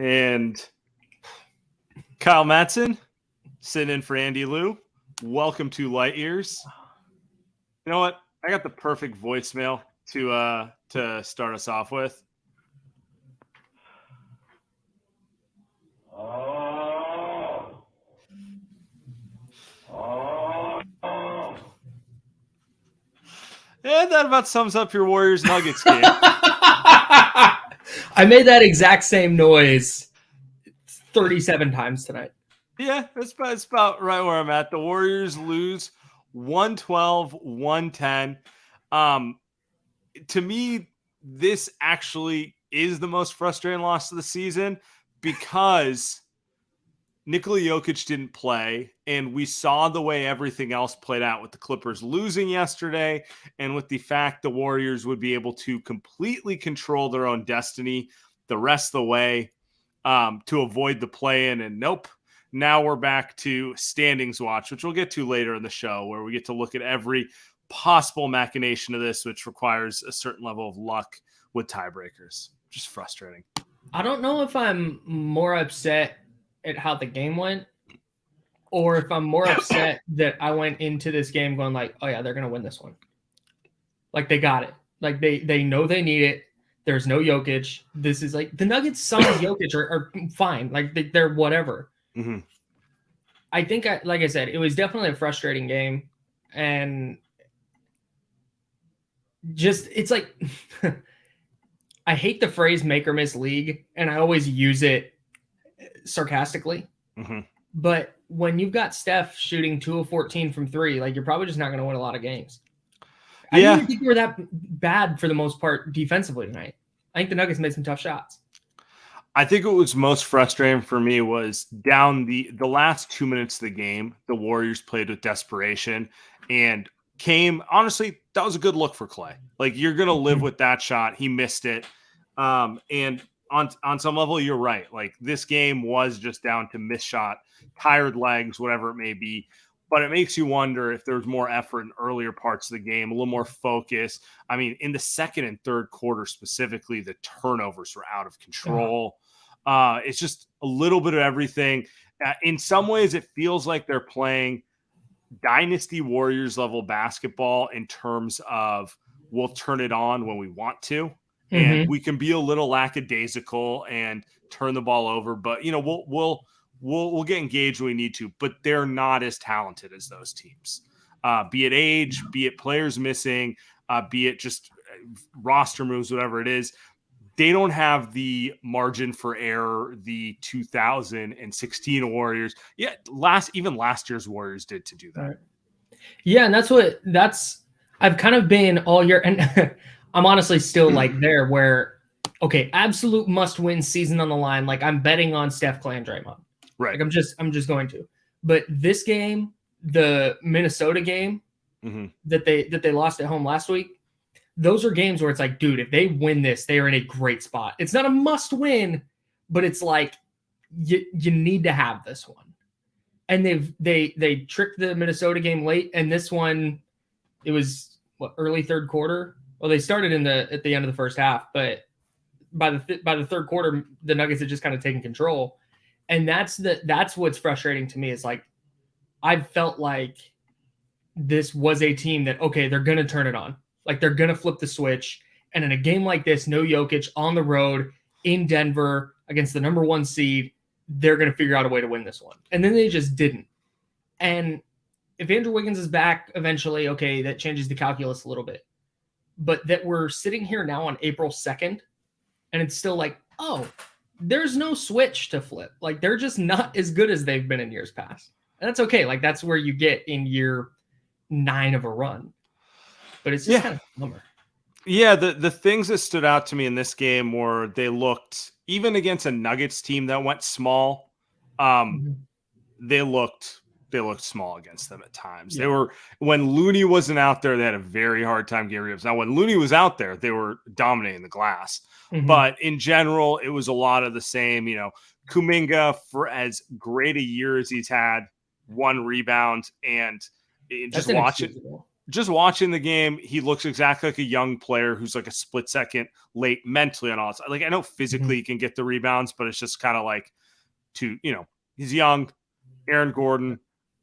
And Kyle Matson, sitting in for Andy Liu. Welcome to Light Years. You know what? I got the perfect voicemail to start us off with. And that about sums up your Warriors Nuggets game. I made that exact same noise 37 times tonight. Yeah, that's about right where I'm at. The Warriors lose 112-110. To me, this actually is the most frustrating loss of the season because Nikola Jokic didn't play, and we saw the way everything else played out with the Clippers losing yesterday and with the fact the Warriors would be able to completely control their own destiny the rest of the way to avoid the play-in. And nope, now we're back to standings watch, which we'll get to later in the show, where we get to look at every possible machination of this, which requires a certain level of luck with tiebreakers. Just frustrating. I don't know if I'm more upset at how the game went, or if I'm more upset that I went into this game going like, oh yeah, they're going to win this one. Like they got it. Like they know they need it. There's no Jokic. This is like the Nuggets, some Jokic are fine. Like they're whatever. Mm-hmm. I think, like I said, it was definitely a frustrating game. And just, it's like, I hate the phrase make or miss league, and I always use it sarcastically. Mm-hmm. But when you've got Steph shooting 2 of 14 from 3, like you're probably just not going to win a lot of games. I didn't even think we were that bad for the most part defensively tonight. I think the Nuggets made some tough shots. I think what was most frustrating for me was down the last 2 minutes of the game, the Warriors played with desperation and honestly, that was a good look for Clay. Like, you're going to live with that shot. He missed it. And on some level, you're right. Like, this game was just down to missed shot, tired legs, whatever it may be. But it makes you wonder if there's more effort in earlier parts of the game, a little more focus. I mean, in the second and third quarter specifically, the turnovers were out of control. It's just a little bit of everything. In some ways, it feels like they're playing Dynasty Warriors level basketball in terms of we'll turn it on when we want to. Mm-hmm. And we can be a little lackadaisical and turn the ball over. But, we'll get engaged when we need to, but they're not as talented as those teams. Be it age, be it players missing, be it just roster moves, whatever it is. They don't have the margin for error the 2016 Warriors. Yeah, last year's Warriors did to do that. Right. Yeah, and I've kind of been all year, and I'm honestly still like there where, okay, absolute must-win season on the line. Like, I'm betting on Steph, Clay, and Draymond. Right. Like, I'm just going to. But this game, the Minnesota game that they lost at home last week, those are games where it's like, dude, if they win this, they are in a great spot. It's not a must win, but it's like you need to have this one. And they tricked the Minnesota game late, and this one, it was early third quarter. Well, they started at the end of the first half, but by the third quarter, the Nuggets had just kind of taken control. And that's what's frustrating to me is like, I felt like this was a team that, okay, they're going to turn it on. Like, they're going to flip the switch. And in a game like this, no Jokic on the road in Denver against the number 1 seed, they're going to figure out a way to win this one. And then they just didn't. And if Andrew Wiggins is back eventually, okay, that changes the calculus a little bit. But that we're sitting here now on April 2nd, and it's still like, oh, there's no switch to flip. Like, they're just not as good as they've been in years past. And that's okay. Like, that's where you get in year 9 of a run. But it's just kind of a bummer. Yeah, the things that stood out to me in this game were they looked, even against a Nuggets team that went small, they looked small against them at times. Yeah. When Looney wasn't out there, they had a very hard time getting rebounds. Now, when Looney was out there, they were dominating the glass. Mm-hmm. But in general, it was a lot of the same. Kuminga, for as great a year as he's had, 1 rebound, and just watch it. just watching the game, he looks exactly like a young player who's like a split second late mentally on all this. Like I know physically he can get the rebounds, but it's just kind of like he's young. Aaron Gordon,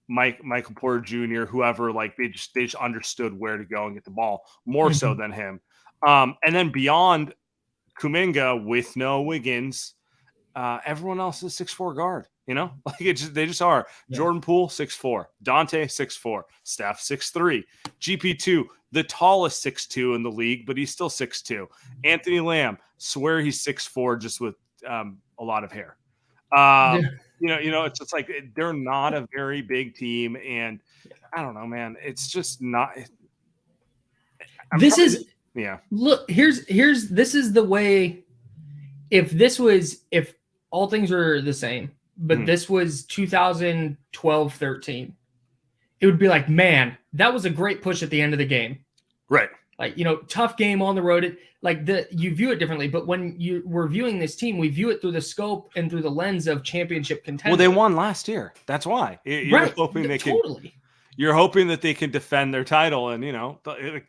Michael Porter Jr., whoever, like they just understood where to go and get the ball more so than him. And then beyond Kuminga with no Wiggins, everyone else is 6'4" guard. Like they just are. Yeah. Jordan Poole 6'4", Dante 6'4", Steph 6'3", GP2 the tallest 6'2" in the league, but he's still 6'2". Anthony Lamb, swear he's 6'4", just with a lot of hair. It's just like they're not a very big team, and I don't know, man. It's just not. Look, here's this is the way. If all things were the same, but this was 2012-13, it would be like, man, that was a great push at the end of the game. Right. Like, tough game on the road. You view it differently, but when we're viewing this team, we view it through the scope and through the lens of championship contender. Well, they won last year. That's why. You're hoping they can. Totally. You're hoping that they can defend their title, and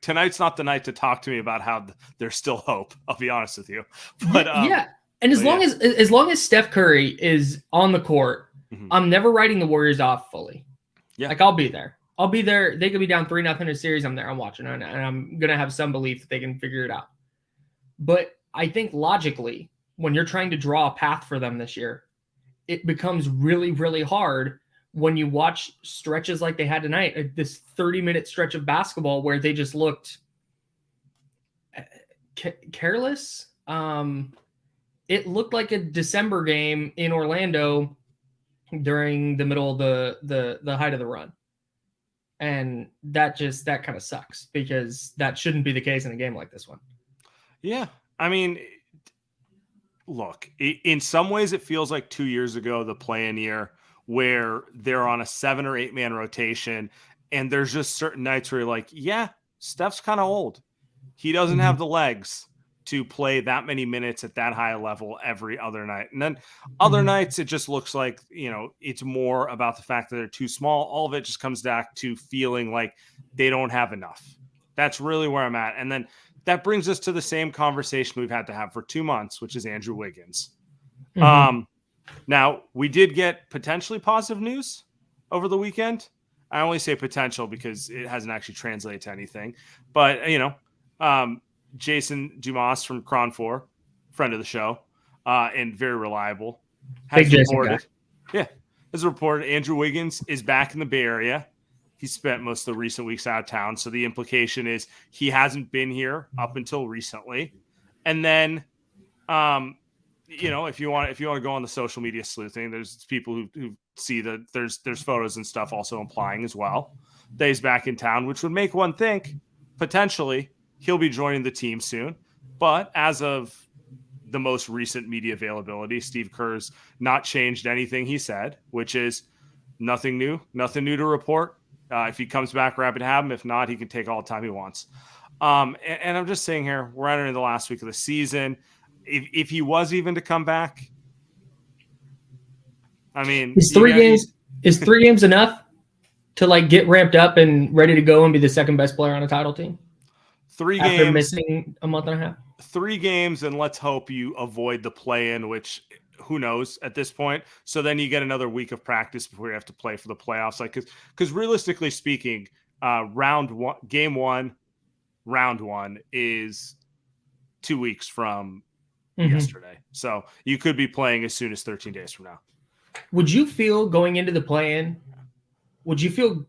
tonight's not the night to talk to me about how there's still hope. I'll be honest with you, but yeah. And as long as Steph Curry is on the court, I'm never writing the Warriors off fully. Yeah, like I'll be there. They could be down 3-0 in a series. I'm there. I'm watching, and I'm gonna have some belief that they can figure it out. But I think logically, when you're trying to draw a path for them this year, it becomes really, really hard when you watch stretches like they had tonight, this 30-minute stretch of basketball where they just looked careless. It looked like a December game in Orlando during the middle of the height of the run. And that kind of sucks because that shouldn't be the case in a game like this one. Yeah. I mean, look, in some ways it feels like 2 years ago, the play-in year, where they're on a 7 or 8 man rotation, and there's just certain nights where you're like, yeah, Steph's kind of old. He doesn't have the legs to play that many minutes at that high level every other night. And then other nights, it just looks like, it's more about the fact that they're too small. All of it just comes back to feeling like they don't have enough. That's really where I'm at. And then that brings us to the same conversation we've had to have for 2 months, which is Andrew Wiggins. Now, we did get potentially positive news over the weekend. I only say potential because it hasn't actually translated to anything. But, Jason Dumas from Cron 4, friend of the show, and very reliable, has reported Andrew Wiggins is back in the Bay Area. He spent most of the recent weeks out of town. So the implication is he hasn't been here up until recently. And then, if you want to go on the social media sleuthing, there's people who see that there's photos and stuff also implying as well that he's back in town, which would make one think potentially he'll be joining the team soon. But as of the most recent media availability, Steve Kerr's not changed anything he said, which is nothing new to report. If he comes back, we're happy to have him. If not, he can take all the time he wants. And I'm just saying here, we're entering the last week of the season. If he was even to come back, I mean, is 3 games enough to get ramped up and ready to go and be the second best player on a title team? 3 after games, missing a month and a half. 3 games, and let's hope you avoid the play-in, which who knows at this point. So then you get another week of practice before you have to play for the playoffs. Because realistically speaking, game one, round one is 2 weeks from yesterday. So you could be playing as soon as 13 days from now. Would you feel going into the play-in? Would you feel?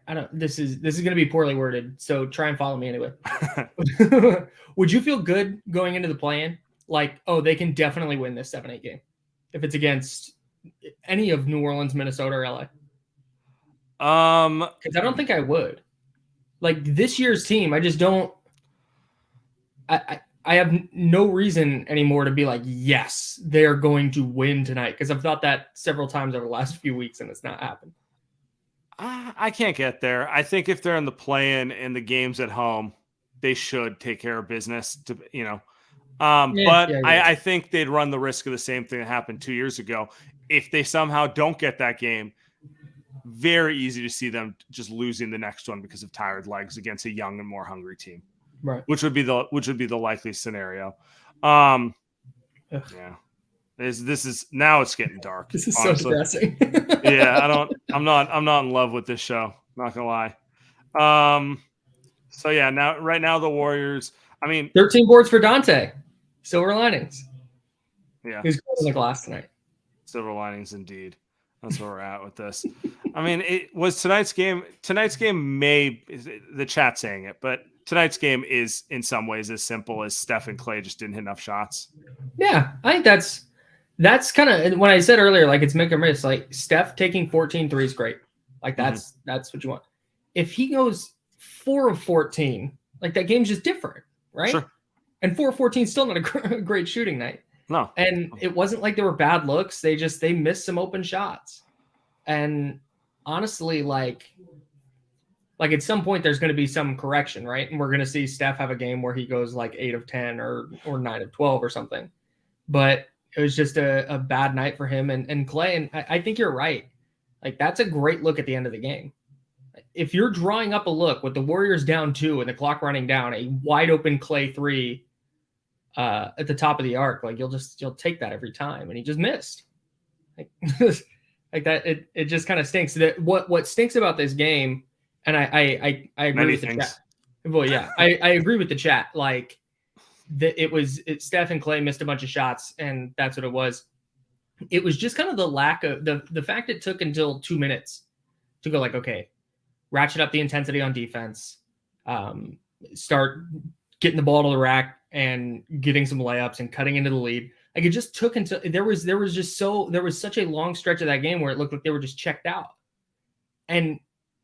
I don't. This is going to be poorly worded, so try and follow me anyway. Would you feel good going into the play-in? Like, oh, they can definitely win this 7-8 game if it's against any of New Orleans, Minnesota, or LA. Because I don't think I would. Like this year's team, I just don't. I have no reason anymore to be like, yes, they're going to win tonight, because I've thought that several times over the last few weeks and it's not happened. I can't get there. I think if they're in the play-in and the game's at home, they should take care of business. I think they'd run the risk of the same thing that happened 2 years ago. If they somehow don't get that game, very easy to see them just losing the next one because of tired legs against a young and more hungry team, right? Which would be the likely scenario. Yeah, this is now it's getting dark. This is honestly. so depressing. Yeah, I'm not in love with this show. Not gonna lie. So yeah, right now the Warriors. I mean, 13 boards for Dante. Silver linings. Yeah, He's going in the glass tonight. Silver linings indeed. That's where we're at with this. I mean, it was tonight's game. Tonight's game the chat saying it, but tonight's game is in some ways as simple as Steph and Klay just didn't hit enough shots. Yeah, I think that's kind of when I said earlier, like it's make or miss. Like Steph taking 14 threes, great. Like that's what you want. If he goes 4 of 14, like that game's just different, right? Sure. And 4 of 14 is still not a great shooting night. No. And it wasn't like they were bad looks. They missed some open shots. And honestly, like at some point there's going to be some correction, right? And we're going to see Steph have a game where he goes like 8 of 10 or 9 of 12 or something. But it was just a bad night for him and Klay. And I think you're right. Like that's a great look at the end of the game. If you're drawing up a look with the Warriors down 2 and the clock running down, a wide open Klay 3 at the top of the arc, like you'll take that every time. And he just missed. Like that, it just kind of stinks. That what stinks about this game, and I agree with the chat. Well, yeah, I agree with the chat. Like Steph and Klay missed a bunch of shots, and that's what it was. It was just kind of the lack of the fact it took until 2 minutes to go like, okay, ratchet up the intensity on defense, start getting the ball to the rack and getting some layups and cutting into the lead. Like it just took until there was such a long stretch of that game where it looked like they were just checked out, and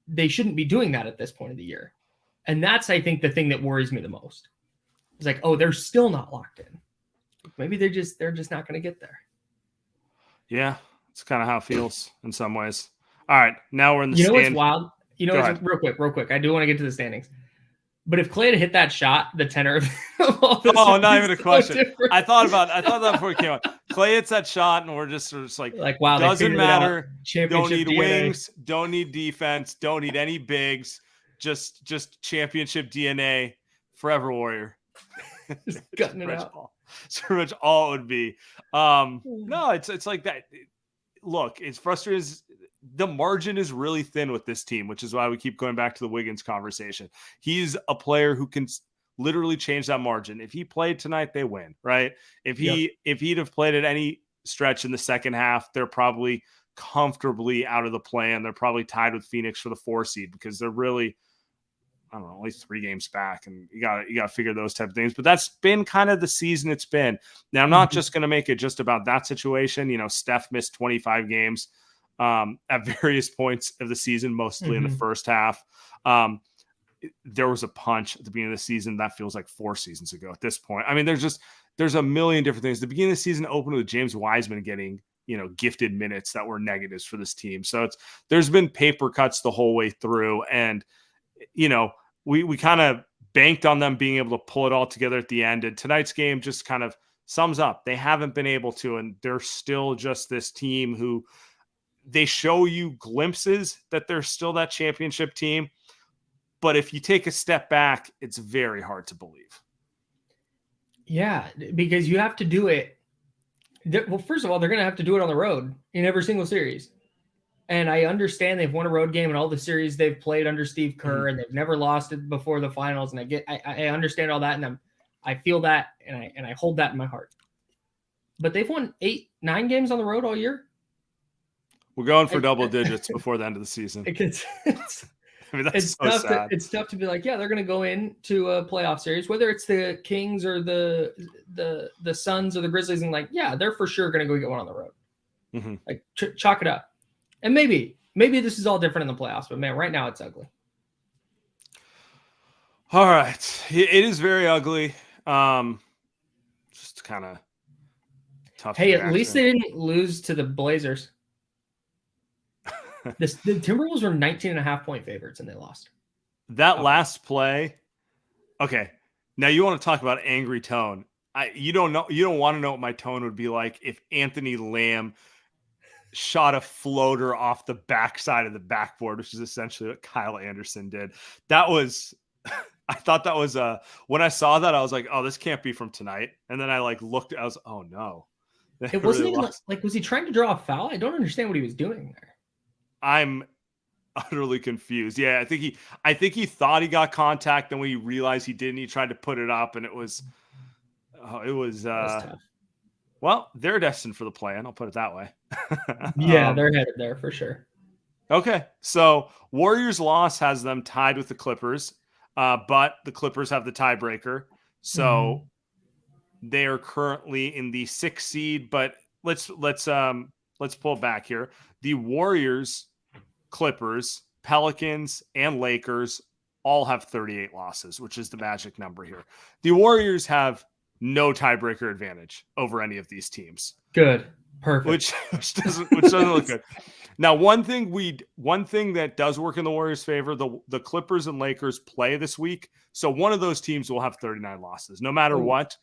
they shouldn't be doing that at this point of the year. And that's, I think, the thing that worries me the most. It's like, oh, they're still not locked in. Maybe they're just not going to get there. Yeah, it's kind of how it feels in some ways. All right, now we're in the stand. What's wild? Real quick. I do want to get to the standings. But if Klay had hit that shot, the tenor of all this. Oh, not even a question. Different. I thought that before it came out. Klay hits that shot, and we're just sort of like wow, doesn't matter. Don't need DNA. Wings, don't need defense, don't need any bigs. Just championship DNA, forever Warrior. Just gutting it out. It's pretty much all it would be. No, it's like that. Look, it's frustrating. The margin is really thin with this team, which is why we keep going back to the Wiggins conversation. He's a player who can literally change that margin. If he played tonight, they win, right? If he'd have played at any stretch in the second half, they're probably comfortably out of the play, and they're probably tied with Phoenix for the 4 seed because they're really, I don't know, only 3 games back, and you got to figure those type of things. But that's been kind of the season it's been. Now, I'm not just going to make it just about that situation. You know, Steph missed 25 games. At various points of the season, mostly in the first half. There was a punch at the beginning of the season that feels like 4 seasons ago at this point. I mean, there's a million different things. The beginning of the season opened with James Wiseman getting, gifted minutes that were negatives for this team. So there's been paper cuts the whole way through. And, we kind of banked on them being able to pull it all together at the end. And tonight's game just kind of sums up. They haven't been able to, and they're still just this team who they show you glimpses that they're still that championship team. But if you take a step back, it's very hard to believe. Yeah, because you have to do it. Well, first of all, they're going to have to do it on the road in every single series. And I understand they've won a road game in all the series they've played under Steve Kerr, and they've never lost it before the finals. And I understand all that, and I feel that, and I hold that in my heart. But they've won 8, 9 games on the road all year. We're going for double digits before the end of the season. It's tough sad. It's tough to be like, yeah, they're going to go into a playoff series, whether it's the Kings or the Suns or the Grizzlies, and like, yeah, they're for sure going to go get one on the road. Mm-hmm. Like chalk it up. And maybe this is all different in the playoffs, but man, right now it's ugly. All right, it is very ugly. Just kind of tough. Hey, at least they didn't lose to the Blazers. The Timberwolves were 19.5-point favorites and they lost. That last play. Okay. Now you want to talk about angry tone. You don't want to know what my tone would be like if Anthony Lamb shot a floater off the backside of the backboard, which is essentially what Kyle Anderson did. That was, I thought that was when I saw that, I was like, oh, this can't be from tonight. And then I looked, I was, oh no. It wasn't even like, was he trying to draw a foul? I don't understand what he was doing there. I'm utterly confused. Yeah, I think he thought he got contact, and when he realized he didn't, he tried to put it up, and it was tough. Well, they're destined for the play-in, I'll put it that way. Yeah, they're headed there for sure. Okay, so Warriors' loss has them tied with the Clippers, but the Clippers have the tiebreaker, so they are currently in the 6th seed. But let's pull back here. The Warriors, Clippers, Pelicans, and Lakers all have 38 losses, which is the magic number here. The Warriors have no tiebreaker advantage over any of these teams. Good. Perfect. Which doesn't look good. Now, one thing that does work in the Warriors' favor, the Clippers and Lakers play this week. So one of those teams will have 39 losses. No matter what,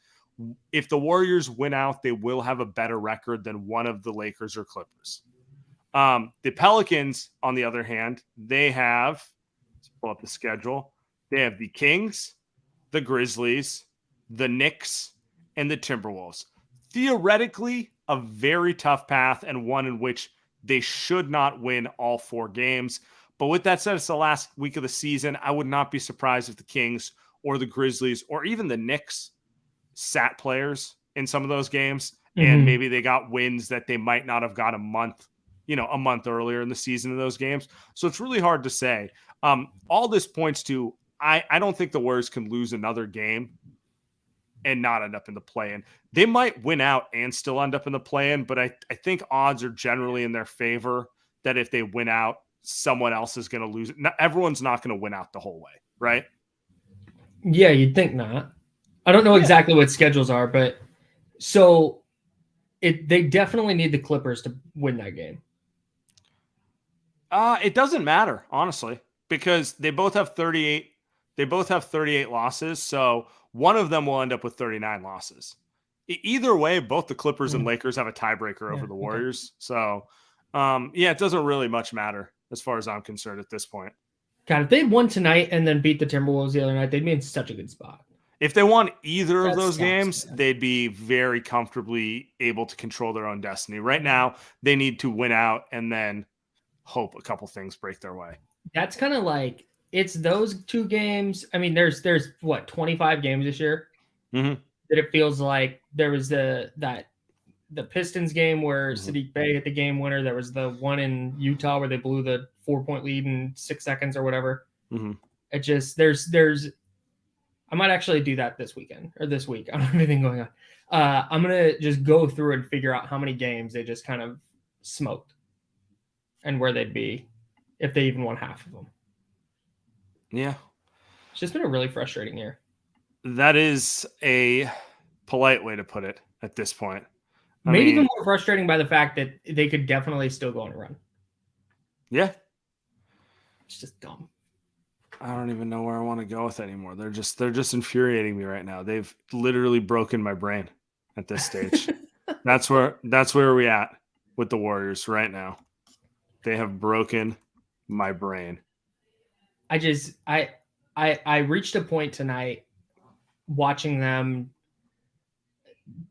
if the Warriors win out, they will have a better record than one of the Lakers or Clippers. The Pelicans, on the other hand, they have, let's pull up the schedule. They have the Kings, the Grizzlies, the Knicks, and the Timberwolves. Theoretically, a very tough path, and one in which they should not win all 4 games. But with that said, it's the last week of the season. I would not be surprised if the Kings or the Grizzlies or even the Knicks sat players in some of those games, and maybe they got wins that they might not have got a month earlier in the season in those games. So it's really hard to say. All this points to, I don't think the Warriors can lose another game and not end up in the play-in. They might win out and still end up in the play-in, but I think odds are generally in their favor that if they win out, someone else is going to lose it. Everyone's not going to win out the whole way, right? Yeah, you'd think not. I don't know exactly what schedules are, but so they definitely need the Clippers to win that game. It doesn't matter, honestly, because they both have 38. They both have 38 losses, so one of them will end up with 39 losses. Either way, both the Clippers and Lakers have a tiebreaker over the Warriors. Okay. So, it doesn't really much matter as far as I'm concerned at this point. God, if they won tonight and then beat the Timberwolves the other night, they'd be in such a good spot. If they won either of those games, they'd be very comfortably able to control their own destiny. Right now, they need to win out and then hope a couple things break their way. That's kind of like, it's those 2 games. I mean, there's what, 25 games this year that it feels like there was the Pistons game where Sadiq Bey hit the game winner. There was the one in Utah where they blew the 4-point lead in 6 seconds or whatever. It just, I might actually do that this weekend or this week. I don't have anything going on. I'm going to just go through and figure out how many games they just kind of smoked and where they'd be if they even won half of them. Yeah. It's just been a really frustrating year. That is a polite way to put it at this point. Made even more frustrating by the fact that they could definitely still go on a run. Yeah. It's just dumb. I don't even know where I want to go with it anymore. They're just infuriating me right now. They've literally broken my brain at this stage. That's where we're at with the Warriors right now. They have broken my brain. I reached a point tonight watching them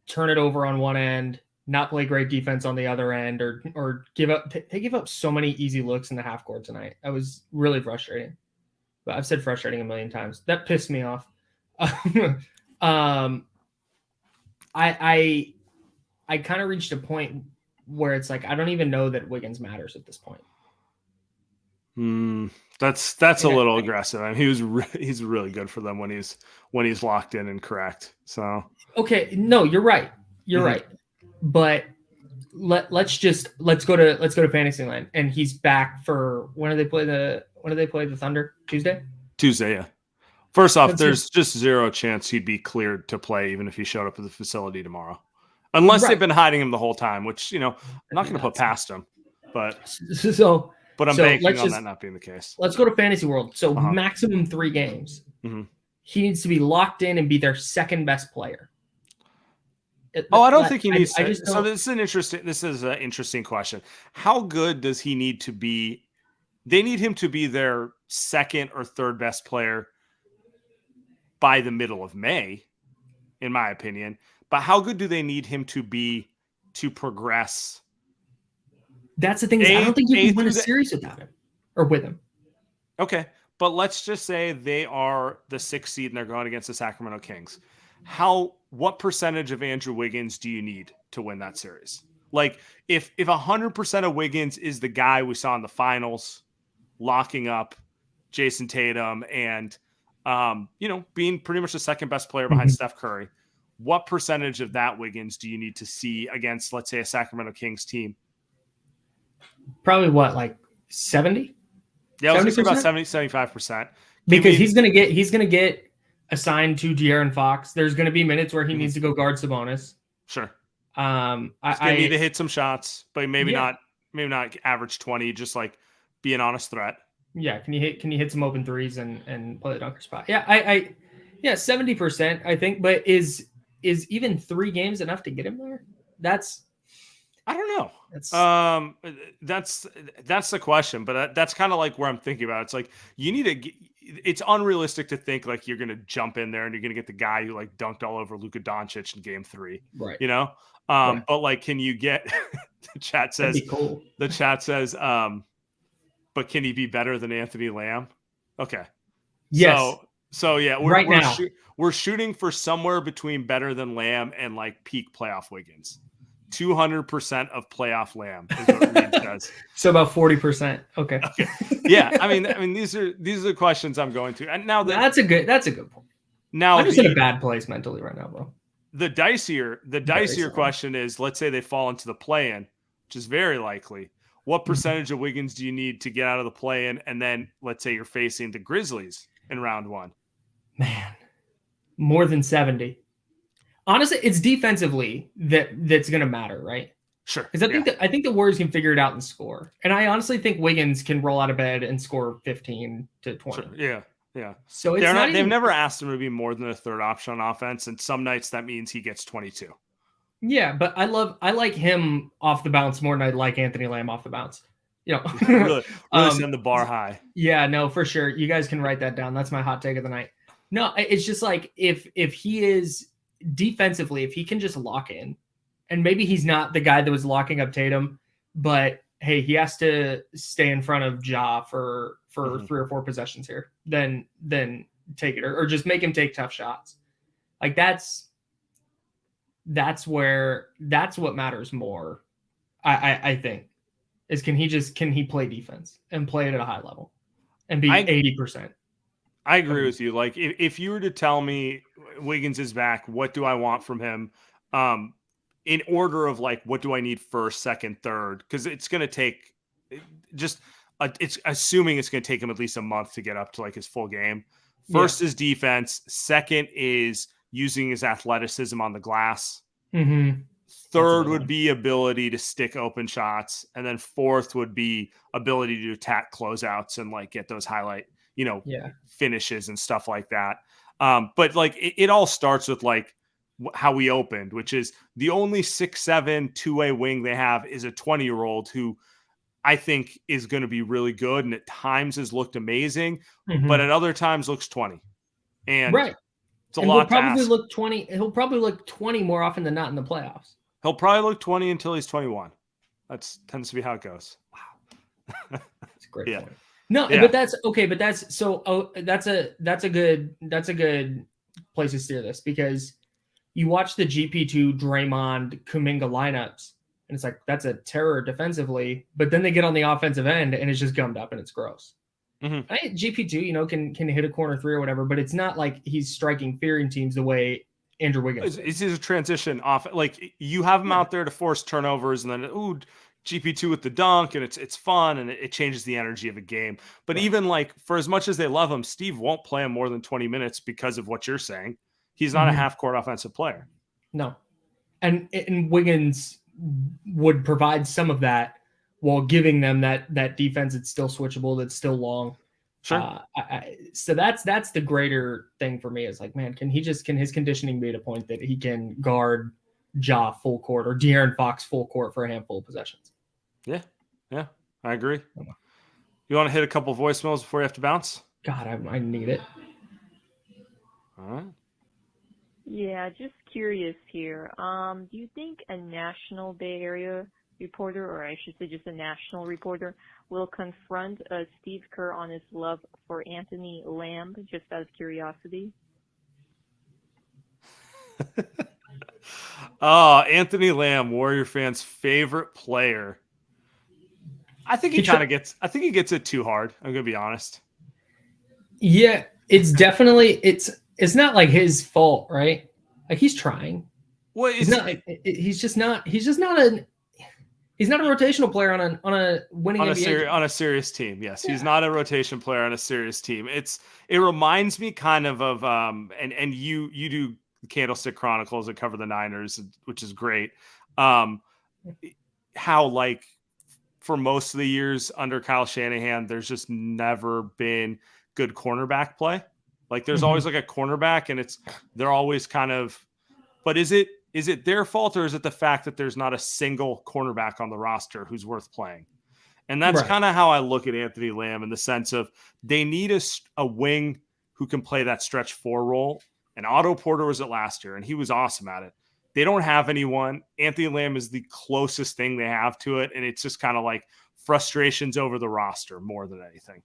turn it over on one end, not play great defense on the other end, or give up. They give up so many easy looks in the half court tonight. That was really frustrating. But I've said frustrating a million times. That pissed me off. I kind of reached a point where it's like I don't even know that Wiggins matters at this point. That's a little aggressive. I mean, he's really good for them when he's locked in and correct. So okay, no, you're right. You're right. But let's go to Fantasyland, and he's back for when do they play the Thunder? Tuesday, yeah. First off, there's just zero chance he'd be cleared to play even if he showed up at the facility tomorrow. Unless they've been hiding him the whole time, which, I'm not going to put past him. But I'm banking on that not being the case. Let's go to Fantasy World. So maximum 3 games. He needs to be locked in and be their second best player. I don't think he needs to. I just So don't. this is an interesting question. How good does he need to be? They need him to be their second or third best player by the middle of May, in my opinion. But how good do they need him to be to progress? That's the thing is, I don't think you can win a series without him or with him. Okay, but let's just say they are the 6th seed and they're going against the Sacramento Kings. What percentage of Andrew Wiggins do you need to win that series? Like if 100% of Wiggins is the guy we saw in the finals, locking up Jason Tatum and being pretty much the second best player behind Steph Curry, what percentage of that Wiggins do you need to see against, let's say, a Sacramento Kings team? Probably what, like 70? Yeah, I was going to say about 70, 75%. Because he's going to get assigned to De'Aaron Fox. There's going to be minutes where he needs to go guard Sabonis. Sure. I need to hit some shots, but maybe not average 20, just like be an honest threat. Yeah, can you hit some open threes and play the dunker spot? Yeah, 70%, I think, but is even 3 games enough to get him there? I don't know. That's the question, but that's kind of like where I'm thinking about it. It's like it's unrealistic to think like you're going to jump in there and you're going to get the guy who like dunked all over Luka Doncic in game 3, right? But like, can you get the chat says, cool. The chat says, but can he be better than Anthony Lamb? Okay. Yes. So yeah, we're shooting for somewhere between better than Lamb and like peak playoff Wiggins. 200% of playoff Lamb is what Reed says. So about 40%. Okay. Yeah. I mean, these are the questions I'm going to. And now that's a good point. Now I'm just in a bad place mentally right now, bro. The dicier question is, let's say they fall into the play-in, which is very likely. What percentage of Wiggins do you need to get out of the play-in? And then let's say you're facing the Grizzlies in round 1. Man, more than 70. Honestly, it's defensively that's going to matter, right? Sure. Because I think the Warriors can figure it out and score. And I honestly think Wiggins can roll out of bed and score 15 to 20. Sure. Yeah. So they've never asked him to be more than a third option on offense, and some nights that means he gets 22. Yeah, but I like him off the bounce more than I like Anthony Lamb off the bounce. Really send the bar high. Yeah, no, for sure. You guys can write that down. That's my hot take of the night. No, it's just like if he is defensively, if he can just lock in, and maybe he's not the guy that was locking up Tatum, but hey, he has to stay in front of Ja for 3 or 4 possessions here, then take it, or just make him take tough shots. Like that's what matters more. I think is can he play defense and play it at a high level and be 80%. I agree with you. Like if you were to tell me Wiggins is back, what do I want from him? In order of like, what do I need first, second, third? Because it's going to take it's assuming it's going to take him at least a month to get up to like his full game. First is defense. Second is using his athleticism on the glass. Third would be ability to stick open shots. And then fourth would be ability to attack closeouts and like get those highlight, finishes and stuff like that. But like it all starts with like how we opened, which is the only 6'7" two-way wing they have is a 20-year-old who I think is going to be really good. And at times has looked amazing, but at other times looks 20. And it's a lot to ask. Look 20. He'll probably look 20 more often than not in the playoffs. He'll probably look 20 until he's 21. That tends to be how it goes. Wow. That's a great point. No, but that's okay. But that's a good place to steer this, because you watch the GP2 Draymond Kuminga lineups and it's like, that's a terror defensively, but then they get on the offensive end and it's just gummed up and it's gross. GP2, can hit a corner 3 or whatever, but it's not like he's striking fear in teams the way Andrew Wiggins. It's a transition off. Like you have him out there to force turnovers, and then GP2 with the dunk, and it's fun, and it changes the energy of a game. But even like for as much as they love him, Steve won't play him more than 20 minutes because of what you're saying. He's not a half-court offensive player. No, and Wiggins would provide some of that while giving them that defense that's still switchable, that's still long. Sure. So that's the greater thing for me, is like, man, can his conditioning be at a point that he can guard Ja full court or De'Aaron Fox full court for a handful of possessions. Yeah, I agree. You want to hit a couple voicemails before you have to bounce? God, I need it. All right. Yeah, just curious here. Do you think a national Bay Area reporter, or I should say just a national reporter, will confront Steve Kerr on his love for Anthony Lamb, just out of curiosity? Anthony Lamb, Warrior fans' favorite player. I think he gets it too hard. I'm gonna be honest. Yeah, it's definitely it's not like his fault, right? Like he's trying. Well, he's not a rotational player on a winning NBA on a serious team. Yes, he's not a rotation player on a serious team. It reminds me kind of and you do Candlestick Chronicles that cover the Niners, which is great. How like for most of the years under Kyle Shanahan, there's just never been good cornerback play. Like there's always like a cornerback, and they're always kind of. But is it their fault, or is it the fact that there's not a single cornerback on the roster who's worth playing? And that's kind of how I look at Anthony Lamb, in the sense of they need a wing who can play that stretch 4 role. And Otto Porter was it last year, and he was awesome at it. They don't have anyone. Anthony Lamb is the closest thing they have to it, and it's just kind of like frustrations over the roster more than anything.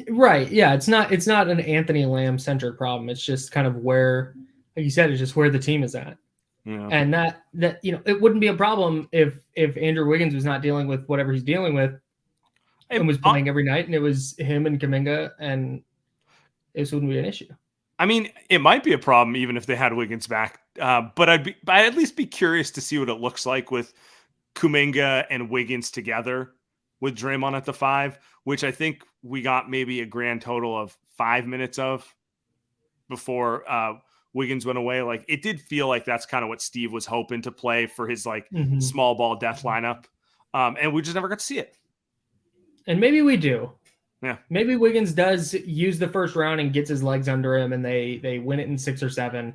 Right. Yeah, it's not an Anthony Lamb centric problem. It's just kind of where, like you said, it's just where the team is at. Yeah. And that it wouldn't be a problem if Andrew Wiggins was not dealing with whatever he's dealing with and was playing every night, and it was him and Kuminga, and this wouldn't be an issue. I mean, it might be a problem even if they had Wiggins back, but I'd at least be curious to see what it looks like with Kuminga and Wiggins together with Draymond at the 5, which I think we got maybe a grand total of 5 minutes of before Wiggins went away. Like it did feel like that's kind of what Steve was hoping to play for his small ball death lineup, and we just never got to see it. And maybe we do. Yeah, maybe Wiggins does use the first round and gets his legs under him, and they win it in 6 or 7,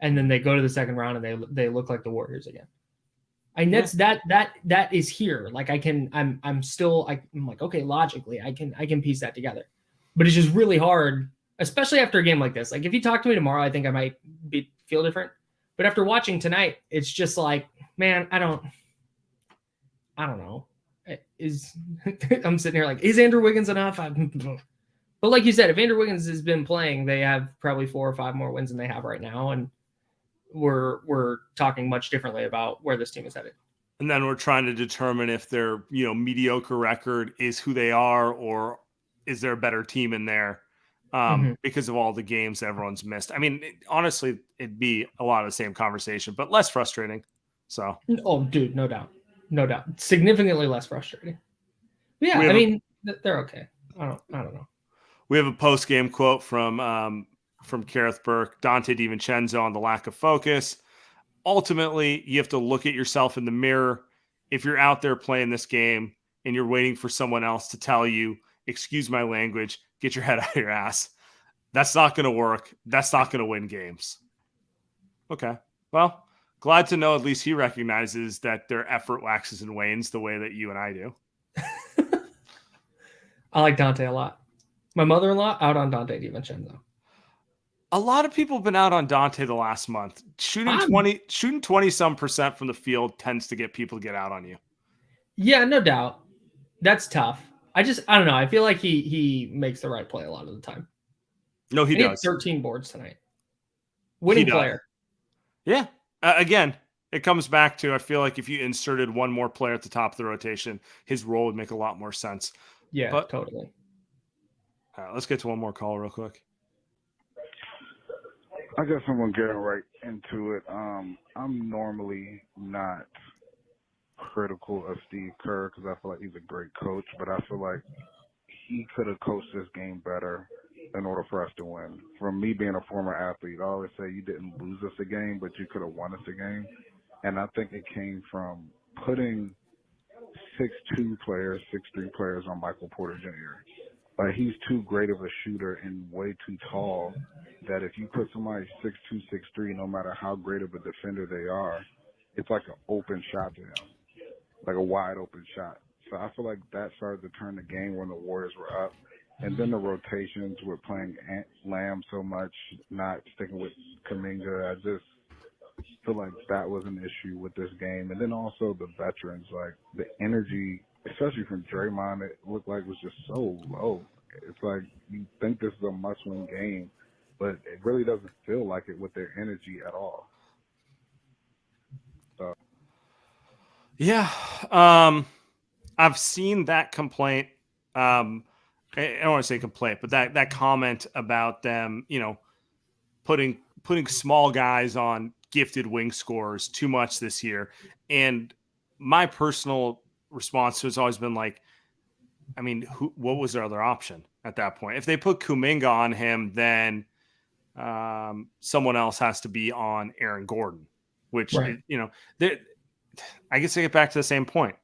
and then they go to the second round and they look like the Warriors again. And that is here. Like I'm like, okay, logically I can piece that together, but it's just really hard, especially after a game like this. Like if you talk to me tomorrow, I think I might feel different, but after watching tonight, it's just like, man, I don't know. I'm sitting here like, is Andrew Wiggins enough? But like you said, if Andrew Wiggins has been playing, they have probably 4 or 5 more wins than they have right now, and we're talking much differently about where this team is headed. And then we're trying to determine if their mediocre record is who they are, or is there a better team in there because of all the games everyone's missed. I mean, honestly, it'd be a lot of the same conversation, but less frustrating. So, oh, dude, no doubt. Significantly less frustrating. But yeah, I mean, they're okay. I don't know. We have a post-game quote from Kareth Burke, Dante DiVincenzo, on the lack of focus. Ultimately, you have to look at yourself in the mirror. If you're out there playing this game and you're waiting for someone else to tell you, excuse my language, get your head out of your ass, that's not going to work. That's not going to win games. Okay. Well, glad to know at least he recognizes that their effort waxes and wanes the way that you and I do. I like Dante a lot. My mother-in-law out on Dante DiVincenzo. A lot of people have been out on Dante the last month. Shooting 20% from the field tends to get people to get out on you. Yeah, no doubt. That's tough. I don't know. I feel like he makes the right play a lot of the time. No, he does. He had 13 boards tonight. Winning player. Yeah. Again, it comes back to, I feel like if you inserted one more player at the top of the rotation, his role would make a lot more sense. Yeah, totally. All right, let's get to one more call real quick. I guess I'm getting right into it. I'm normally not critical of Steve Kerr because I feel like he's a great coach, but I feel like he could have coached this game better in order for us to win. From me being a former athlete, I always say you didn't lose us a game, but you could have won us a game. And I think it came from putting 6'2 players, 6'3 players on Michael Porter Jr. Like, he's too great of a shooter and way too tall that if you put somebody 6'2", 6'3", no matter how great of a defender they are, it's like an open shot to him, like a wide open shot. So I feel like that started to turn the game when the Warriors were up. And then the rotations with playing Lamb so much, not sticking with Kuminga. I just feel like that was an issue with this game. And then also the veterans, like the energy, especially from Draymond, it looked like it was just so low. It's like you think this is a must-win game, but it really doesn't feel like it with their energy at all. So. Yeah. I've seen that complaint. I don't want to say complaint, but that comment about them, putting small guys on gifted wing scorers too much this year. And my personal response has always been like, I mean, what was their other option at that point? If they put Kuminga on him, then someone else has to be on Aaron Gordon, which, right. I guess I get back to the same point.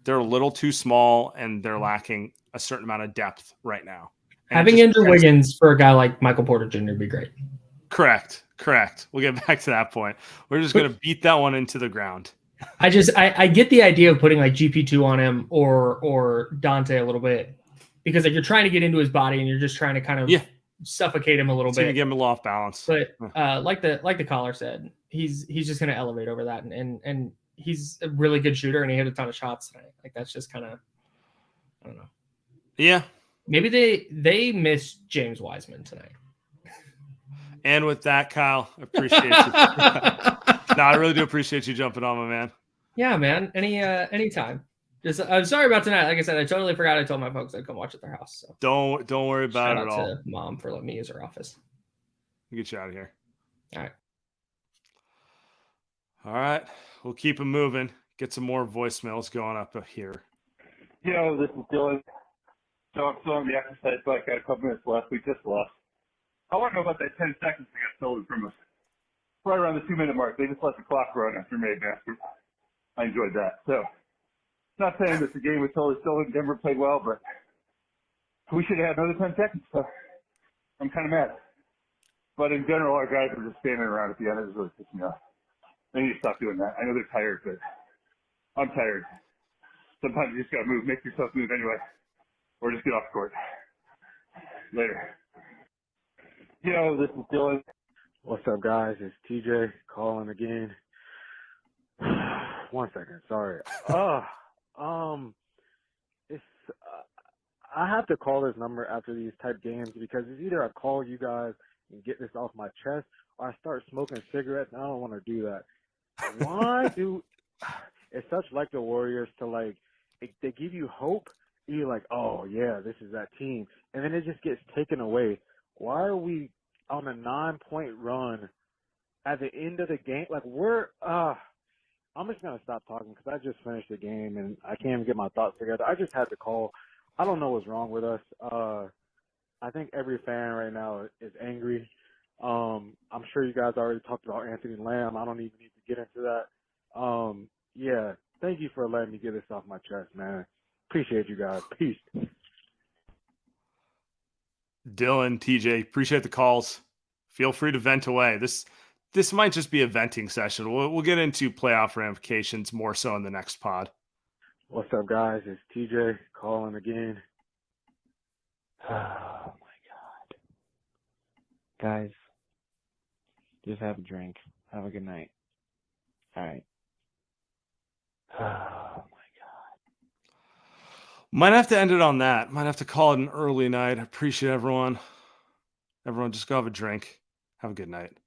They're a little too small and they're lacking a certain amount of depth right now. And having Andrew Wiggins for a guy like Michael Porter Jr. would be great. Correct. We'll get back to that point. We're just going to beat that one into the ground. I get the idea of putting like GP2 on him or Dante a little bit, because like you're trying to get into his body and you're just trying to kind of suffocate him a little bit. Get him a little off balance. But like the caller said, he's just going to elevate over that, and he's a really good shooter and he hit a ton of shots tonight. Like that's just kind of, I don't know. Yeah. Maybe they missed James Wiseman tonight. And with that, Kyle, I appreciate you. No, I really do appreciate you jumping on, my man. Yeah, man. Anytime. Just I'm sorry about tonight. Like I said, I totally forgot. I told my folks I'd come watch at their house. So don't worry about it at all. To Mom for letting me use her office. Get you out of here. All right. We'll keep it moving. Get some more voicemails going up here. Yo, this is Dylan. So I'm still on the exercise bike. Got a couple minutes left. We just lost. I want to know about that 10 seconds they got stolen from us. Right around the 2-minute mark. They just let the clock run after made basket. I enjoyed that. So, not saying that the game was totally stolen. Denver played well, but we should have had another 10 seconds. So, I'm kind of mad. But in general, our guys were just standing around at the end. It was really pissing me off. They need to stop doing that. I know they're tired, but I'm tired. Sometimes you just got to move. Make yourself move anyway. Or just get off the court. Later. Yo, this is Dylan. What's up, guys? It's TJ calling again. 1 second, sorry. It's I have to call this number after these type games because it's either I call you guys and get this off my chest, or I start smoking cigarettes, and I don't want to do that. Why do it's such like the Warriors to like they give you hope, and you're like, oh yeah, this is that team, and then it just gets taken away. Why are we on a 9-point run at the end of the game? Like I'm just gonna stop talking because I just finished the game and I can't even get my thoughts together. I just had to call. I don't know what's wrong with us. I think every fan right now is angry. I'm sure you guys already talked about Anthony Lamb. I don't even need to get into that. Yeah, thank you for letting me get this off my chest, man. Appreciate you guys. Peace. Dylan, TJ, appreciate the calls. Feel free to vent away. This might just be a venting session. We'll get into playoff ramifications more so in the next pod. What's up, guys? It's TJ calling again. Oh, my God. Guys, just have a drink. Have a good night. All right. Oh, my God. Might have to end it on that. Might have to call it an early night. I appreciate everyone. Everyone, just go have a drink. Have a good night.